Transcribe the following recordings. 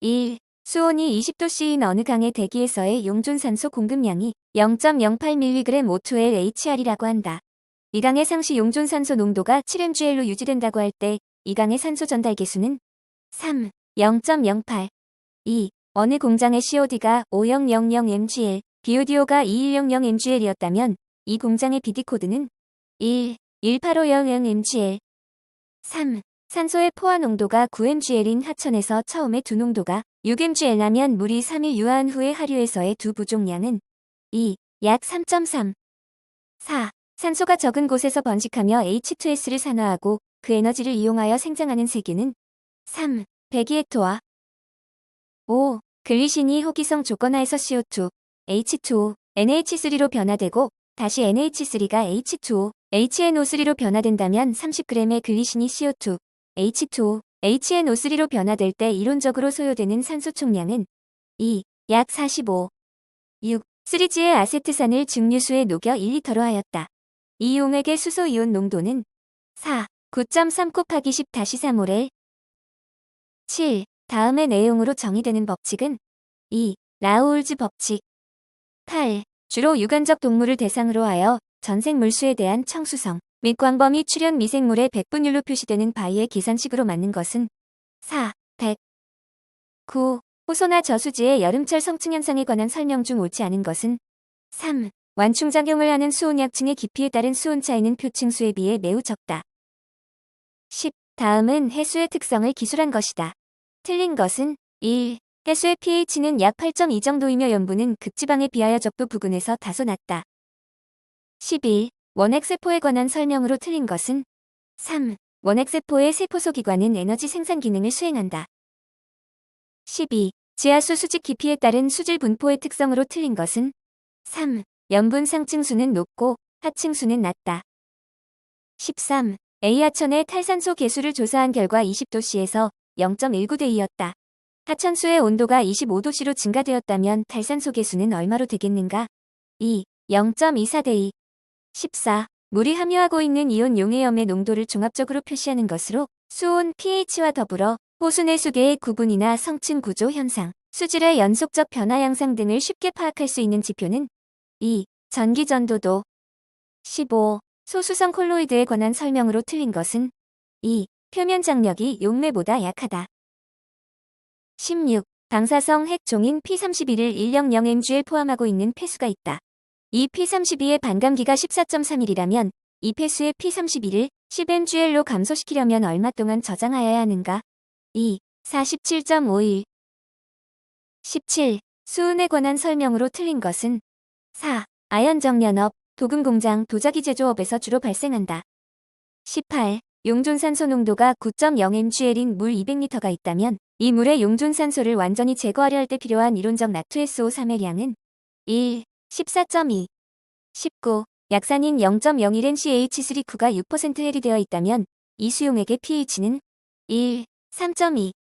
1. 수온이 20도씨인 어느 강의 대기에서의 용존산소 공급량이 0.08mg O2LHR이라고 한다. 이 강의 상시 용존산소 농도가 7mg로 유지된다고 할 때 이 강의 산소 전달 계수는 3. 0.08. 2. 어느 공장의 COD가 5000mgl, BODO가 2100mgl이었다면 이 공장의 BD 코드는 1. 1850mgl. 3. 산소의 포화 농도가 9mgl인 하천에서 처음에 두 농도가 6mgl라면 물이 3일 유화한 후에 하류에서의 두 부종량은 2. 약 3.3. 4. 산소가 적은 곳에서 번식하며 H2S를 산화하고 그 에너지를 이용하여 생장하는 세균은 3. 배기액토화. 5. 글리신이 호기성 조건하에서 CO2, H2O, NH3로 변화되고 다시 NH3가 H2O, HNO3로 변화된다면 30g의 글리신이 CO2, H2O, HNO3로 변화될 때 이론적으로 소요되는 산소 총량은 2. 약 45. 6. 3G의 아세트산을 증류수에 녹여 1리터로 하였다. 이 용액의 수소이온 농도는 4. 9.3 곱하기 10-3몰. 7. 다음의 내용으로 정의되는 법칙은 2. 라우올즈 법칙. 8. 주로 유관적 동물을 대상으로 하여 전생물수에 대한 청수성 및 광범위 출현 미생물의 백분율로 표시되는 바이의 계산식으로 맞는 것은 4. 100. 9. 호소나 저수지의 여름철 성층현상에 관한 설명 중 옳지 않은 것은 3. 완충작용을 하는 수온약층의 깊이에 따른 수온 차이는 표층수에 비해 매우 적다. 10. 다음은 해수의 특성을 기술한 것이다. 틀린 것은 1. 해수의 pH는 약 8.2 정도이며 염분은 극지방에 비하여 적도 부근에서 다소 낮다. 11. 원핵세포에 관한 설명으로 틀린 것은 3. 원핵세포의 세포소기관은 에너지 생산 기능을 수행한다. 12. 지하수 수직 깊이에 따른 수질 분포의 특성으로 틀린 것은 3. 염분 상층수는 높고 하층수는 낮다. 13. A하천의 탈산소 계수를 조사한 결과 20도씨에서 0.19대 2였다. 하천수의 온도가 25도씨로 증가되었다면 탈산소 계수는 얼마로 되겠는가? 2. 0.24대 2. 14. 물이 함유하고 있는 이온 용해염의 농도를 종합적으로 표시하는 것으로 수온, pH와 더불어 호수 내 수계의 구분이나 성층 구조 현상, 수질의 연속적 변화 양상 등을 쉽게 파악할 수 있는 지표는 2. 전기 전도도. 15. 소수성 콜로이드에 관한 설명으로 틀린 것은 2. 표면 장력이 용매보다 약하다. 16. 방사성 핵 종인 P31을 100mg에 포함하고 있는 폐수가 있다. 이 P32의 반감기가 14.3일이라면 이 폐수의 P31을 10mgl로 감소시키려면 얼마 동안 저장하여야 하는가? 2. 47.5일. 17. 수은에 관한 설명으로 틀린 것은 4. 아연정연업, 도금공장, 도자기 제조업에서 주로 발생한다. 18. 용존산소 농도가 9.0mgl인 물 200리터가 있다면 이 물의 용존산소를 완전히 제거하려 할 때 필요한 이론적 나트SO3의 양은 1. 14.2. 19. 약산인 0.01NCH3구가 6% 해리되어 있다면 이 수용액의 pH는 1. 3.2.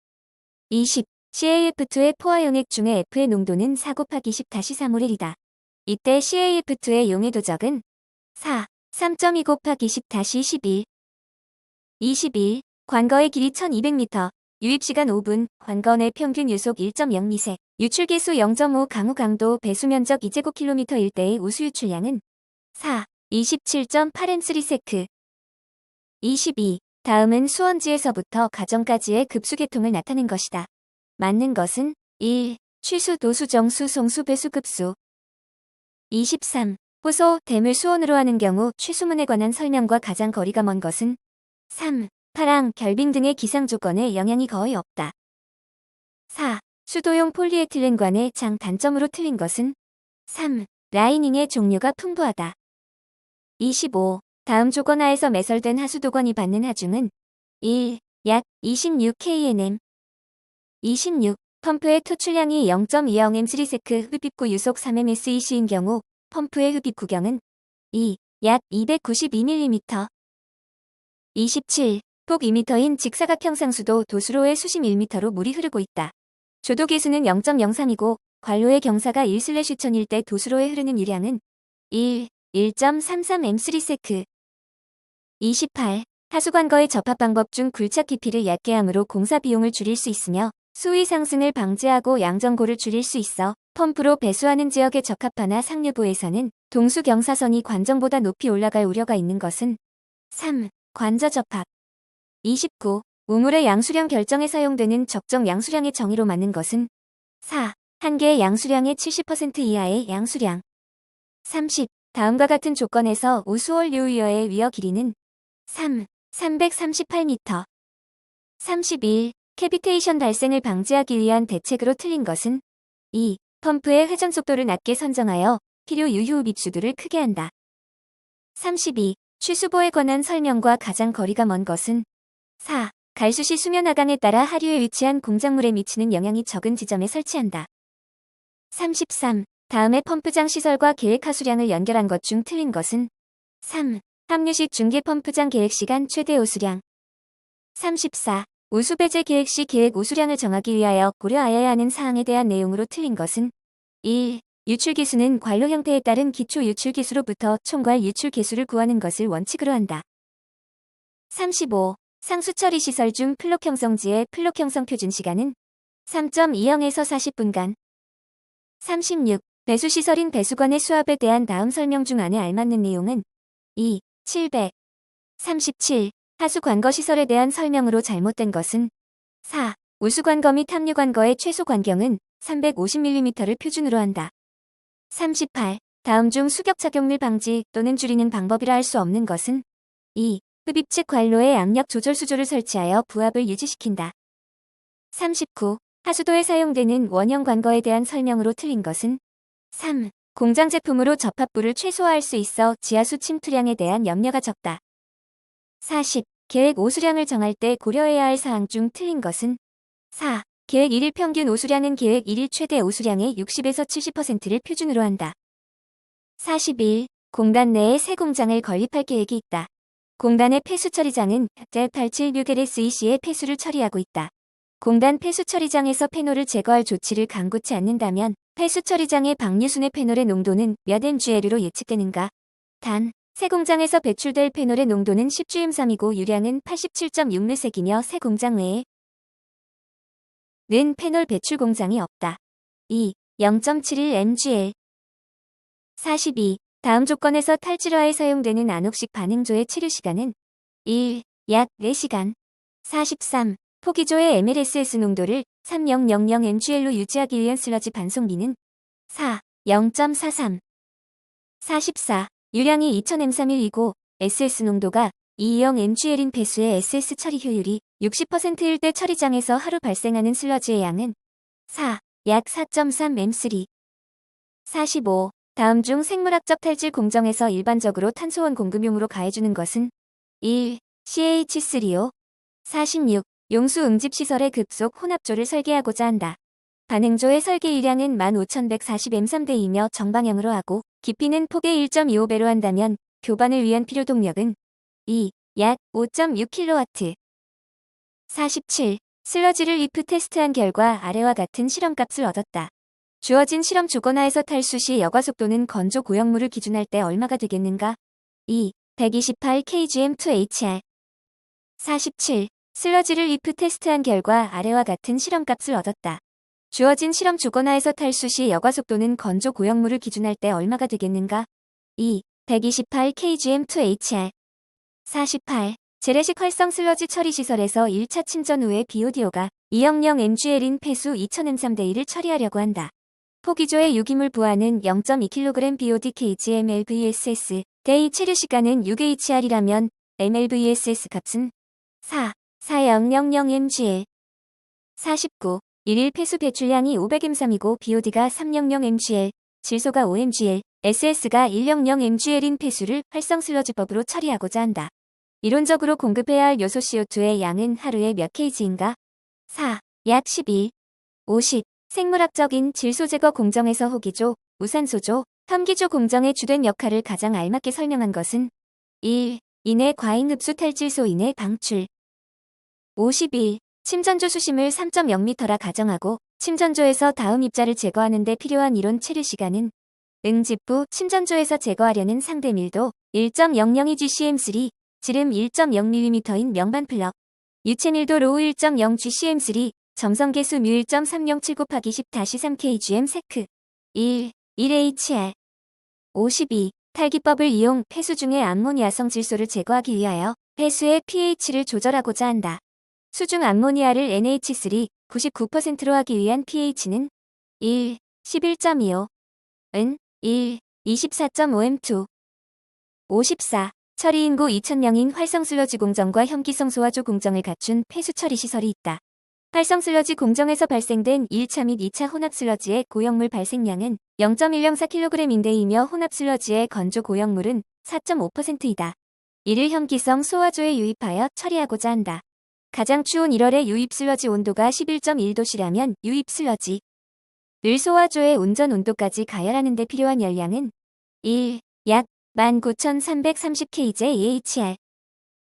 20. CaF2의 포화 용액 중에 F의 농도는 4 곱하기 10-3몰이다. 이때 CaF2의 용해 도적은 4. 3.2 곱하기 10-11. 21. 관거의 길이 1200m, 유입시간 5분, 관거 내 평균 유속 1.02세, 유출계수 0.5 강우 강도 배수면적 2제곱킬로미터 일대의 우수 유출량은 4. 27.8M3세크. 22. 다음은 수원지에서부터 가정까지의 급수계통을 나타낸 것이다. 맞는 것은 1. 취수, 도수, 정수, 송수, 배수, 급수. 23. 호소, 댐을 수온으로 하는 경우 취수문에 관한 설명과 가장 거리가 먼 것은 3. 파랑, 결빙 등의 기상조건에 영향이 거의 없다. 4. 수도용 폴리에틸렌관의 장 단점으로 틀린 것은 3. 라이닝의 종류가 풍부하다. 25. 다음 조건 하에서 매설된 하수도관이 받는 하중은 1. 약 26kNm. 26. 펌프의 토출량이 0.20M3세크 흡입구 유속 3msec인 경우 펌프의 흡입 구경은 2. 약 292mm. 27. 폭 2m인 직사각형 상수도 도수로의 수심 1m로 물이 흐르고 있다. 조도 계수는 0.03이고 관로의 경사가 1/1000일 때 도수로에 흐르는 유량은 1. 1.33M3세크. 28. 하수관거의 접합 방법 중 굴착 깊이를 얕게 함으로 공사 비용을 줄일 수 있으며 수위 상승을 방지하고 양전고를 줄일 수 있어 펌프로 배수하는 지역의 적합하나 상류부에서는 동수 경사선이 관정보다 높이 올라갈 우려가 있는 것은 3. 관저 접합 29. 우물의 양수량 결정에 사용되는 적정 양수량의 정의로 맞는 것은 4. 한 개의 양수량의 70% 이하의 양수량 30. 다음과 같은 조건에서 우수월 유위어의 위어 길이는 3. 338m 31. 캐비테이션 발생을 방지하기 위한 대책으로 틀린 것은 2. 펌프의 회전 속도를 낮게 선정하여 필요 유효 밉수도를 크게 한다. 32. 취수보에 관한 설명과 가장 거리가 먼 것은 4. 갈수시 수면 하강에 따라 하류에 위치한 공작물에 미치는 영향이 적은 지점에 설치한다. 33. 다음에 펌프장 시설과 계획 하수량을 연결한 것 중 틀린 것은 3. 합류식 중계 펌프장 계획시간 최대 우수량 34. 우수배제 계획 시 계획 우수량을 정하기 위하여 고려하여야 하는 사항에 대한 내용으로 틀린 것은 1. 유출기수는 관로 형태에 따른 기초 유출기수로부터 총괄 유출계수를 구하는 것을 원칙으로 한다. 35. 상수 처리 시설 중 플록 형성지의 플록 형성 표준 시간은 3.20에서 40분간 36. 배수시설인 배수관의 수압에 대한 다음 설명 중 안에 알맞는 내용은 2. 700. 37. 하수관거시설에 대한 설명으로 잘못된 것은 4. 우수관거 및 합류관거의 최소 관경은 350mm를 표준으로 한다. 38. 다음 중 수격 착용률 방지 또는 줄이는 방법이라 할 수 없는 것은 2. 흡입 측 관로에 압력 조절 수조를 설치하여 부압을 유지시킨다. 39. 하수도에 사용되는 원형 관거에 대한 설명으로 틀린 것은 3. 공장 제품으로 접합부를 최소화할 수 있어 지하수 침투량에 대한 염려가 적다. 40. 계획 오수량을 정할 때 고려해야 할 사항 중 틀린 것은 4. 계획 1일 평균 오수량은 계획 1일 최대 오수량의 60에서 70%를 표준으로 한다. 41. 공단 내에 새 공장을 건립할 계획이 있다. 공단의 폐수 처리장은 제876LSEC의 폐수를 처리하고 있다. 공단 폐수 처리장에서 페놀을 제거할 조치를 강구치 않는다면 폐수 처리장의 방류순의 페놀의 농도는 몇 mgL으로 예측되는가? 단, 새 공장에서 배출될 페놀의 농도는 10g이고 유량은 87.6ms이며 새 공장 외에 는 페놀 배출 공장이 없다. 2. 0.71mgl 42. 다음 조건에서 탈질화에 사용되는 안옥식 반응조의 치료 시간은 1. 약 4시간 43. 포기조의 MLSS 농도를 3000mgL로 유지하기 위한 슬러지 반송비는 4. 0.43 44. 유량이 2000m3이고 SS 농도가 220mgL인 배수의 SS 처리 효율이 60%일 때 처리장에서 하루 발생하는 슬러지의 양은 4. 약 4.3m3 45. 다음 중 생물학적 탈질 공정에서 일반적으로 탄소원 공급용으로 가해주는 것은 1. CH3O 46. 용수 응집시설의 급속 혼합조를 설계하고자 한다. 반응조의 설계 유량은 15140m3대이며 정방향으로 하고 깊이는 폭의 1.25배로 한다면 교반을 위한 필요 동력은 2. 약 5.6kW 47. 슬러지를 if 테스트한 결과 아래와 같은 실험값을 얻었다. 주어진 실험 조건하에서 탈수 시 여과 속도는 건조 고형물을 기준할 때 얼마가 되겠는가? 2. 128kgm2hr 47. 슬러지를 if 테스트한 결과 아래와 같은 실험값을 얻었다. 주어진 실험 조건하에서 탈수 시 여과 속도는 건조 고형물을 기준할 때 얼마가 되겠는가? 2. 128kgm2hr 48. 재래식 활성 슬러지 처리 시설에서 1차 침전 후에 BODO가 200mgL인 폐수 2000m3대1을 처리하려고 한다. 포기조의 유기물 부하는 0.2kg BOD kg mLVSS 대의 체류 시간은 6HR이라면 mLVSS 값은 4. 4000mgl 49. 1일 폐수 배출량이 500m3이고 BOD가 300mgl, 질소가 5mgl, SS가 100mgl인 폐수를 활성 슬러지법으로 처리하고자 한다. 이론적으로 공급해야 할 요소 CO2의 양은 하루에 몇 kg인가? 4. 약 11. 50. 생물학적인 질소 제거 공정에서 호기조, 무산소조, 혐기조 공정의 주된 역할을 가장 알맞게 설명한 것은 1. 인해 과잉 흡수 탈질소 인해 방출 51. 침전조 수심을 3.0m라 가정하고 침전조에서 다음 입자를 제거하는 데 필요한 이론 체류 시간은 응집부 침전조에서 제거하려는 상대 밀도 1.002 gcm3, 지름 1.0mm인 명반 플럭, 유체 밀도 로우 1.0 gcm3, 점성계수 뮤 1.307 곱하기 10-3kgm 세크 1. 1HR 52. 탈기법을 이용 폐수 중의 암모니아성 질소를 제거하기 위하여 폐수의 pH를 조절하고자 한다. 수중 암모니아를 NH3 99%로 하기 위한 pH는 1. 11.25 은 1. 24.5M2 54. 처리 인구 2,000명인 활성 슬러지 공정과 혐기성 소화조 공정을 갖춘 폐수 처리 시설이 있다. 활성 슬러지 공정에서 발생된 1차 및 2차 혼합 슬러지의 고형물 발생량은 0.104kg인데이며 혼합 슬러지의 건조 고형물은 4.5%이다. 이를 혐기성 소화조에 유입하여 처리하고자 한다. 가장 추운 1월의 유입 슬러지 온도가 11.1도씨라면 유입 슬러지를 소화조의 운전 온도까지 가열하는 데 필요한 열량은 1. 약 19,330kJ/AHR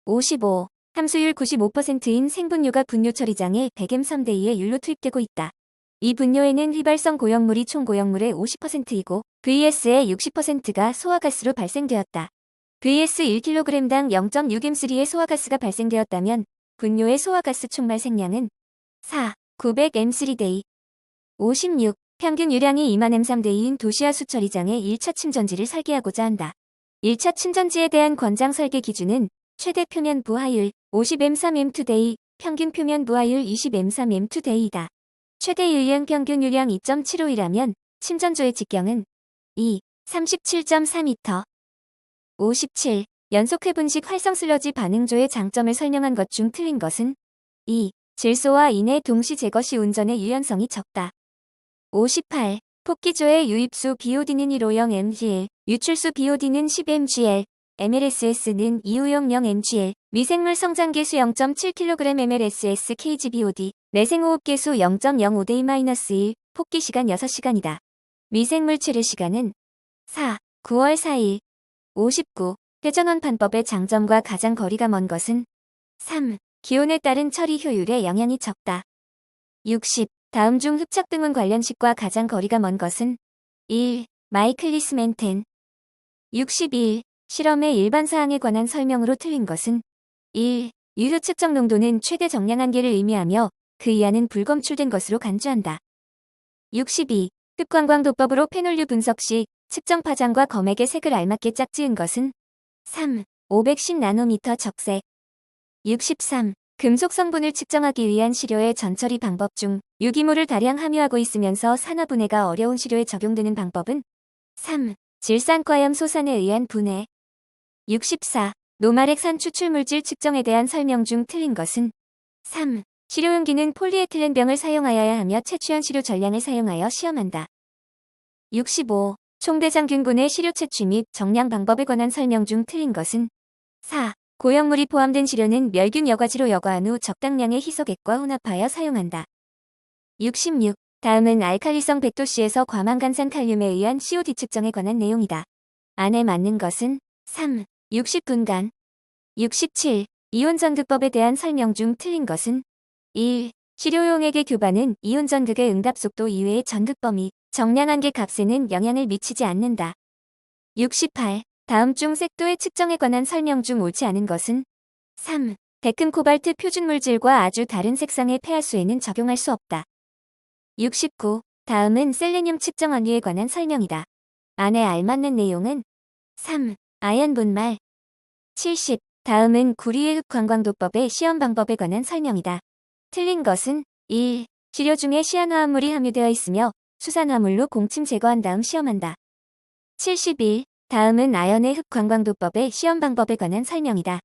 55. 함수율 95%인 생분뇨가 분뇨 처리장에 100m/3:2의 율로 투입되고 있다. 이 분뇨에는 휘발성 고형물이 총 고형물의 50%이고 VS의 60%가 소화가스로 발생되었다. VS 1kg당 0.6m3의 소화가스가 발생되었다면 분뇨의 소화가스 총 발생량은 4. 900m/day 56. 평균 유량이 2만 m/3:2인 도시하수 처리장에 1차 침전지를 설계하고자 한다. 1차 침전지에 대한 권장 설계 기준은 최대 표면 부하율 50m/m2day, 평균 표면 부하율 20m/m2day이다. 최대 유량 평균 유량 2.75이라면 침전조의 직경은 2. 37.4m 57. 연속회 분식 활성 슬러지 반응조의 장점을 설명한 것 중 틀린 것은 2. 질소와 인의 동시 제거 시 운전의 유연성이 적다. 58. 폭기조의 유입수 BOD는 150mgl, 유출수 BOD는 10mgl, MLSS는 250mgl, 미생물 성장계수 0.7kg MLSS kgBOD, 내생호흡계수 0.05day-1, 폭기시간 6시간이다. 미생물 체류 시간은 4. 9월 4일 59. 회전원 반법의 장점과 가장 거리가 먼 것은 3. 기온에 따른 처리 효율에 영향이 적다. 60. 다음 중 흡착 등원 관련식과 가장 거리가 먼 것은 1. 마이클리스 멘텐 61. 실험의 일반 사항에 관한 설명으로 틀린 것은 1. 유효 측정 농도는 최대 정량 한계를 의미하며 그 이하는 불검출된 것으로 간주한다. 62. 흡광광도법으로 페놀류 분석 시 측정 파장과 검액의 색을 알맞게 짝지은 것은 3. 510나노미터 적색 63. 금속 성분을 측정하기 위한 시료의 전처리 방법 중 유기물을 다량 함유하고 있으면서 산화분해가 어려운 시료에 적용되는 방법은 3. 질산과염 소산에 의한 분해 64. 노말액 산 추출물질 측정에 대한 설명 중 틀린 것은 3. 시료용기는 폴리에틸렌병을 사용하여야 하며 채취한 시료 전량을 사용하여 시험한다. 65. 총대장균군의 시료 채취 및 정량 방법에 관한 설명 중 틀린 것은 4. 고형물이 포함된 시료는 멸균 여과지로 여과한 후 적당량의 희소액과 혼합하여 사용한다. 66. 다음은 알칼리성 백도시에서 과망간산 칼륨에 의한 COD 측정에 관한 내용이다. 안에 맞는 것은 3. 60분간 67. 이온 전극법에 대한 설명 중 틀린 것은 1. 시료용액의 교반은 이온 전극의 응답 속도 이외의 전극 범위, 정량 한계 값에는 영향을 미치지 않는다. 68. 다음 중 색도의 측정에 관한 설명 중 옳지 않은 것은 3. 데큼 코발트 표준 물질과 아주 다른 색상의 폐하수에는 적용할 수 없다. 69. 다음은 셀레늄 측정 원리에 관한 설명이다. 안에 알맞는 내용은 3. 아연 분말 70. 다음은 구리의 흡광광도법의 시험 방법에 관한 설명이다. 틀린 것은 1. 시료 중에 시안화합물이 함유되어 있으며 수산화물로 공침 제거한 다음 시험한다. 71. 다음은 아연의 흡광광도법의 시험 방법에 관한 설명이다.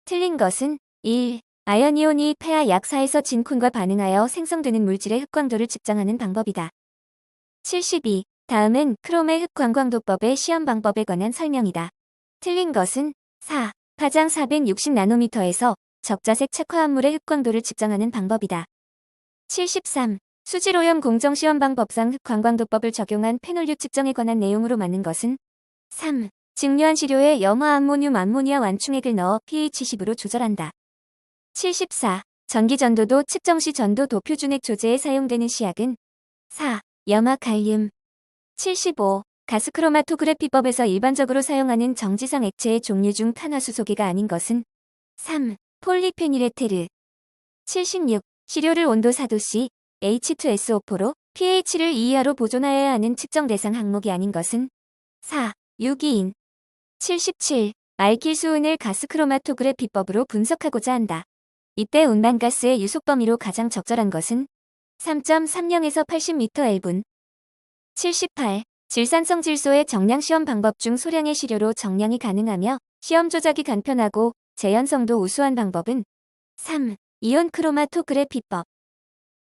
틀린 것은 1. 아연이온이 폐하 약 4에서 진콘과 반응하여 생성되는 물질의 흡광도를 측정하는 방법이다. 72. 다음은 크롬의 흡광광도법의 시험 방법에 관한 설명이다. 틀린 것은 4. 파장 460나노미터에서 적자색 착화합물의 흡광도를 측정하는 방법이다. 73. 수질오염 공정시험 방법상 흡광광도법을 적용한 페놀류 측정에 관한 내용으로 맞는 것은 3. 증류한 시료에 염화암모늄 암모니아 완충액을 넣어 pH 10으로 조절한다. 74. 전기 전도도 측정 시 전도 도표준액 조제에 사용되는 시약은 4. 염화칼륨 75. 가스크로마토그래피법에서 일반적으로 사용하는 정지성 액체의 종류 중 탄화수 소개가 아닌 것은 3. 폴리페닐에테르 76. 시료를 온도 4도C, H2SO4로 pH를 2 이하로 보존하여야 하는 측정 대상 항목이 아닌 것은 4. 유기인. 77. 알킬수은을 가스크로마토그래피법으로 분석하고자 한다. 이때 운반가스의 유속 범위로 가장 적절한 것은 3.30에서 80m/L분. 78. 질산성 질소의 정량 시험 방법 중 소량의 시료로 정량이 가능하며 시험 조작이 간편하고 재현성도 우수한 방법은 3. 이온 크로마토그래피법.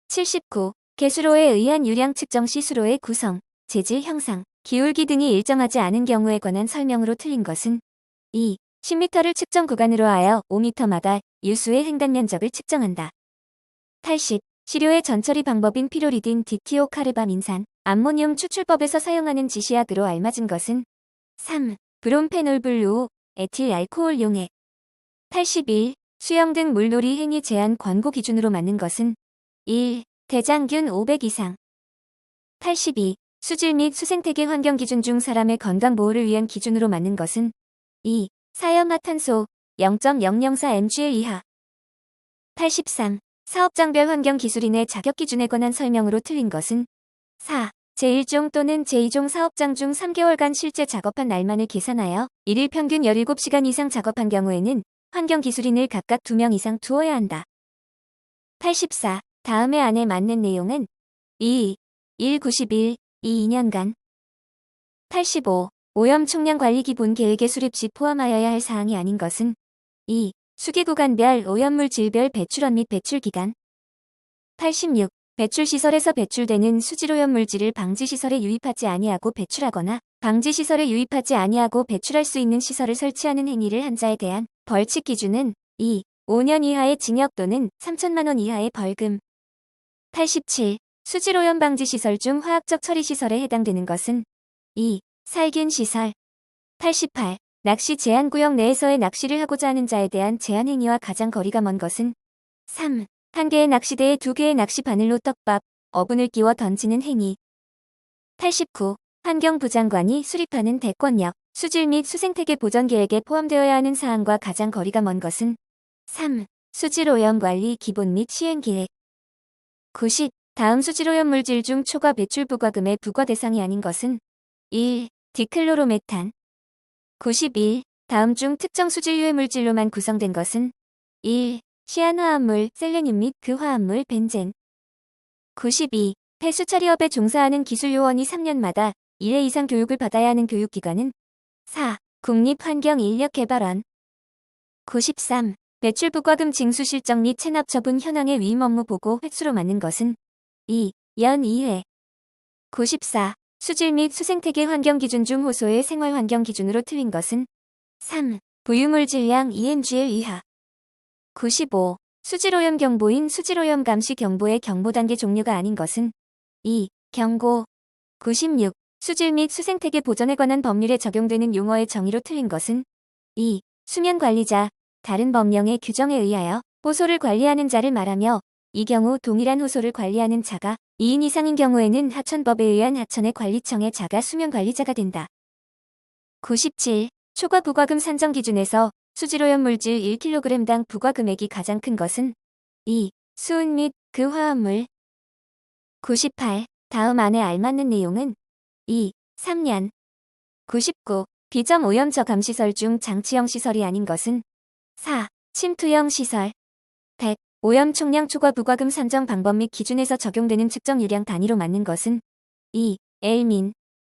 79. 개수로에 의한 유량 측정 시 수로의 구성, 재질 형상, 기울기 등이 일정하지 않은 경우에 관한 설명으로 틀린 것은 2. 10m를 측정 구간으로 하여 5m마다 유수의 횡단 면적을 측정한다. 80. 시료의 전처리 방법인 피로리딘 디티오 카르바민산, 암모늄 추출법에서 사용하는 지시약으로 알맞은 것은 3. 브롬페놀블루, 에틸 알코올 용액. 81. 수영 등 물놀이 행위 제한 권고 기준으로 맞는 것은 1. 대장균 500 이상. 82. 수질 및 수생태계 환경 기준 중 사람의 건강 보호를 위한 기준으로 맞는 것은 2. 사염화탄소 0.004mgl 이하. 83. 사업장별 환경 기술인의 자격 기준에 관한 설명으로 틀린 것은 4. 제1종 또는 제2종 사업장 중 3개월간 실제 작업한 날만을 계산하여 1일 평균 17시간 이상 작업한 경우에는 환경기술인을 각각 2명 이상 두어야 한다. 84. 다음에 안에 맞는 내용은 2. 1. 91. 2. 2년간. 85. 오염 총량 관리 기본 계획의 수립 시 포함하여야 할 사항이 아닌 것은 2. 수기구간별 오염물질별 배출원 및 배출기간. 86. 배출시설에서 배출되는 수질오염물질을 방지시설에 유입하지 아니하고 배출하거나 방지시설에 유입하지 아니하고 배출할 수 있는 시설을 설치하는 행위를 한 자에 대한 벌칙 기준은 2. 5년 이하의 징역 또는 3천만 원 이하의 벌금. 87. 수질오염 방지시설 중 화학적 처리시설에 해당되는 것은 2. 살균시설. 88. 낚시 제한구역 내에서의 낚시를 하고자 하는 자에 대한 제한행위와 가장 거리가 먼 것은 3. 한 개의 낚시대에 2개의 낚시 바늘로 떡밥, 어분을 끼워 던지는 행위. 89. 환경부 장관이 수립하는 대권력, 수질 및 수생태계 보전 계획에 포함되어야 하는 사항과 가장 거리가 먼 것은 3. 수질오염 관리 기본 및 시행 계획. 90. 다음 수질오염 물질 중 초과 배출 부과금의 부과 대상이 아닌 것은 1. 디클로로메탄. 91. 다음 중 특정 수질 유해 물질로만 구성된 것은 1. 시안화합물 셀레늄 및 그 화합물 벤젠. 92. 폐수 처리업에 종사하는 기술요원이 3년마다 1회 이상 교육을 받아야 하는 교육기관은 4. 국립환경인력개발원. 93. 배출 부과금 징수 실적 및 체납 처분 현황의 위임 업무 보고 횟수로 맞는 것은 2. 연 2회. 94. 수질 및 수생태계 환경 기준 중 호소의 생활 환경 기준으로 틀린 것은 3. 부유물 질량 2mgl 이하. 95. 수질오염 경보인 수질오염 감시 경보의 경보 단계 종류가 아닌 것은 2. 경고. 96. 수질 및 수생태계 보전에 관한 법률에 적용되는 용어의 정의로 틀린 것은 2. 수면 관리자, 다른 법령의 규정에 의하여 호소를 관리하는 자를 말하며 이 경우 동일한 호소를 관리하는 자가 2인 이상인 경우에는 하천법에 의한 하천의 관리청의 자가 수면 관리자가 된다. 97. 초과 부과금 산정 기준에서 수질오염 물질 1kg당 부과 금액이 가장 큰 것은 2. 수은 및 그 화합물. 98. 다음 안에 알맞는 내용은 2. 3년. 99. 비점 오염 저감 시설 중 장치형 시설이 아닌 것은 4. 침투형 시설. 100. 오염 총량 초과 부과금 산정 방법 및 기준에서 적용되는 측정 유량 단위로 맞는 것은 2. L민.